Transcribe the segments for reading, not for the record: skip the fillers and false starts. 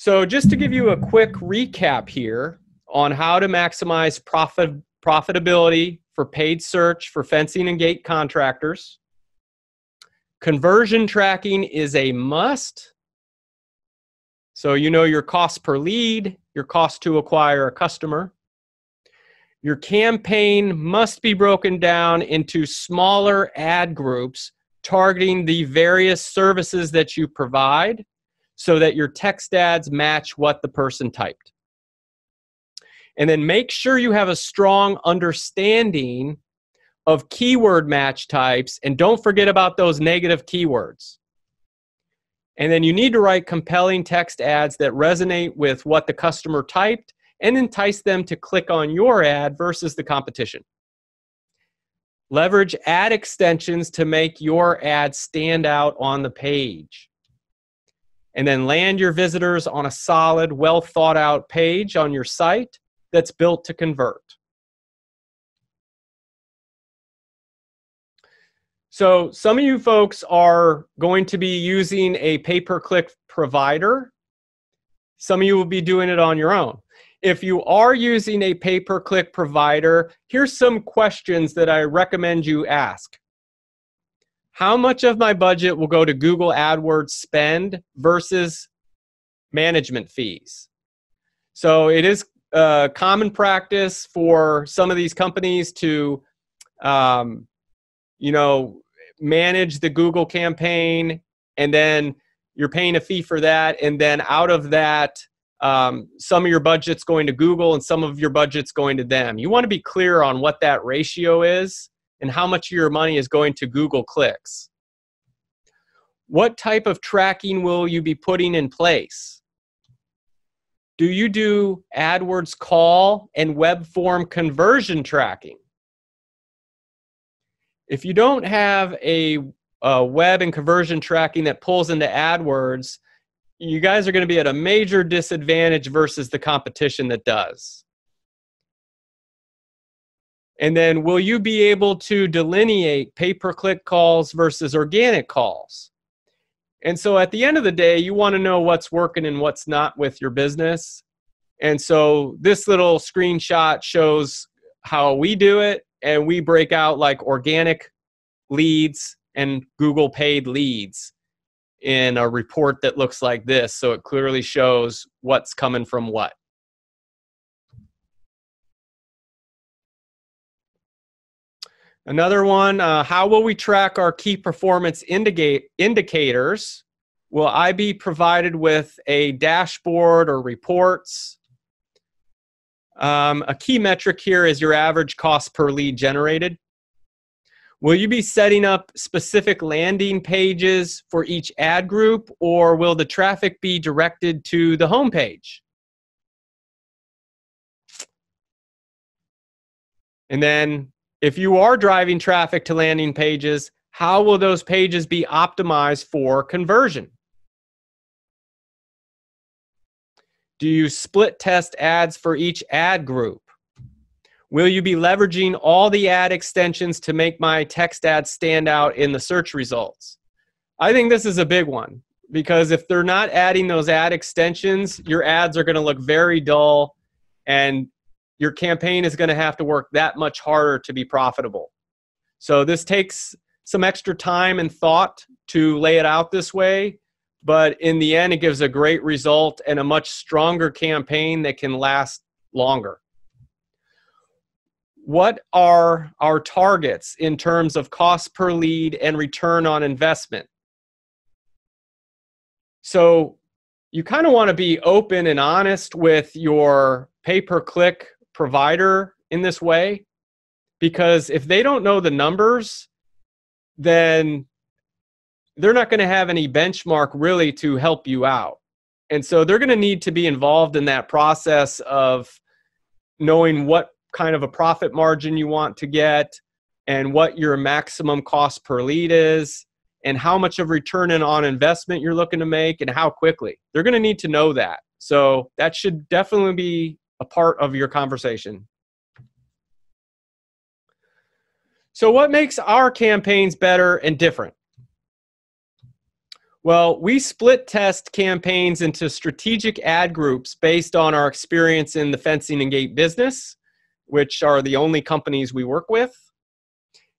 So just to give you a quick recap here on how to maximize profitability for paid search for fencing and gate contractors. Conversion tracking is a must. So you know your cost per lead, your cost to acquire a customer. Your campaign must be broken down into smaller ad groups targeting the various services that you provide so that your text ads match what the person typed. And then make sure you have a strong understanding of keyword match types, and don't forget about those negative keywords. And then you need to write compelling text ads that resonate with what the customer typed and entice them to click on your ad versus the competition. Leverage ad extensions to make your ad stand out on the page. And then land your visitors on a solid, well thought out page on your site that's built to convert. So some of you folks are going to be using a pay-per-click provider. Some of you will be doing it on your own. If you are using a pay-per-click provider, here's some questions that I recommend you ask. How much of my budget will go to Google AdWords spend versus management fees? So it is common practice for some of these companies to manage the Google campaign, and then you're paying a fee for that, and then out of that, some of your budget's going to Google and some of your budget's going to them. You want to be clear on what that ratio is and how much of your money is going to Google clicks. What type of tracking will you be putting in place? Do you do AdWords call and web form conversion tracking? If you don't have a web and conversion tracking that pulls into AdWords, you guys are going to be at a major disadvantage versus the competition that does. And then will you be able to delineate pay-per-click calls versus organic calls? And so at the end of the day, you want to know what's working and what's not with your business. And so this little screenshot shows how we do it. And we break out like organic leads and Google paid leads in a report that looks like this. So it clearly shows what's coming from what. Another one, how will we track our key performance indicators? Will I be provided with a dashboard or reports? A key metric here is your average cost per lead generated. Will you be setting up specific landing pages for each ad group, or will the traffic be directed to the home page? And then if you are driving traffic to landing pages, how will those pages be optimized for conversion? Do you split test ads for each ad group? Will you be leveraging all the ad extensions to make my text ads stand out in the search results? I think this is a big one, because if they're not adding those ad extensions, your ads are going to look very dull, and your campaign is going to have to work that much harder to be profitable. So this takes some extra time and thought to lay it out this way. But in the end, it gives a great result and a much stronger campaign that can last longer. What are our targets in terms of cost per lead and return on investment? So you kind of want to be open and honest with your pay-per-click provider in this way, because if they don't know the numbers, then they're not going to have any benchmark really to help you out. And so they're going to need to be involved in that process of knowing what kind of a profit margin you want to get and what your maximum cost per lead is and how much of return on investment you're looking to make and how quickly. They're going to need to know that. So that should definitely be a part of your conversation. So what makes our campaigns better and different? Well, we split test campaigns into strategic ad groups based on our experience in the fencing and gate business, which are the only companies we work with.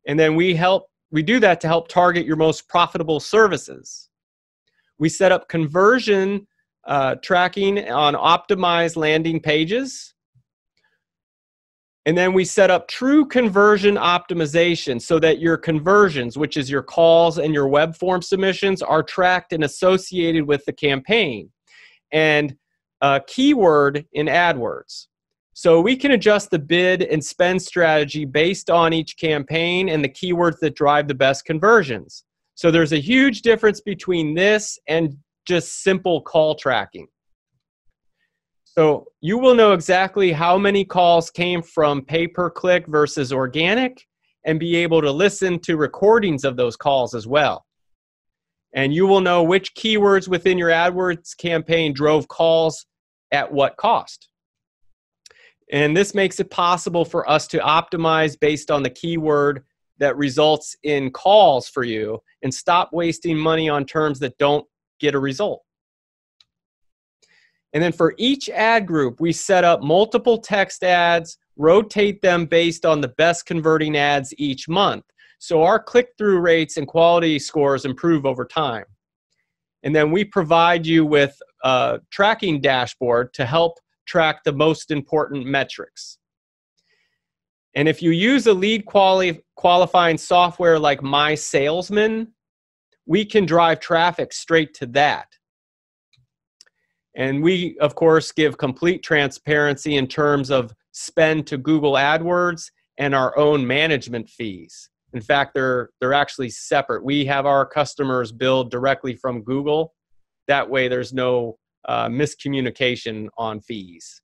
And then we do that to help target your most profitable services. We set up conversion tracking on optimized landing pages. And then we set up true conversion optimization so that your conversions, which is your calls and your web form submissions, are tracked and associated with the campaign. And a keyword in AdWords. So we can adjust the bid and spend strategy based on each campaign and the keywords that drive the best conversions. So there's a huge difference between this and just simple call tracking. So you will know exactly how many calls came from pay-per-click versus organic and be able to listen to recordings of those calls as well. And you will know which keywords within your AdWords campaign drove calls at what cost. And this makes it possible for us to optimize based on the keyword that results in calls for you and stop wasting money on terms that don't get a result. And then for each ad group, we set up multiple text ads, rotate them based on the best converting ads each month. So our click-through rates and quality scores improve over time. And then we provide you with a tracking dashboard to help track the most important metrics. And if you use a lead qualifying software like My Salesman, we can drive traffic straight to that. And we, of course, give complete transparency in terms of spend to Google AdWords and our own management fees. In fact, they're actually separate. We have our customers billed directly from Google. That way, there's no miscommunication on fees.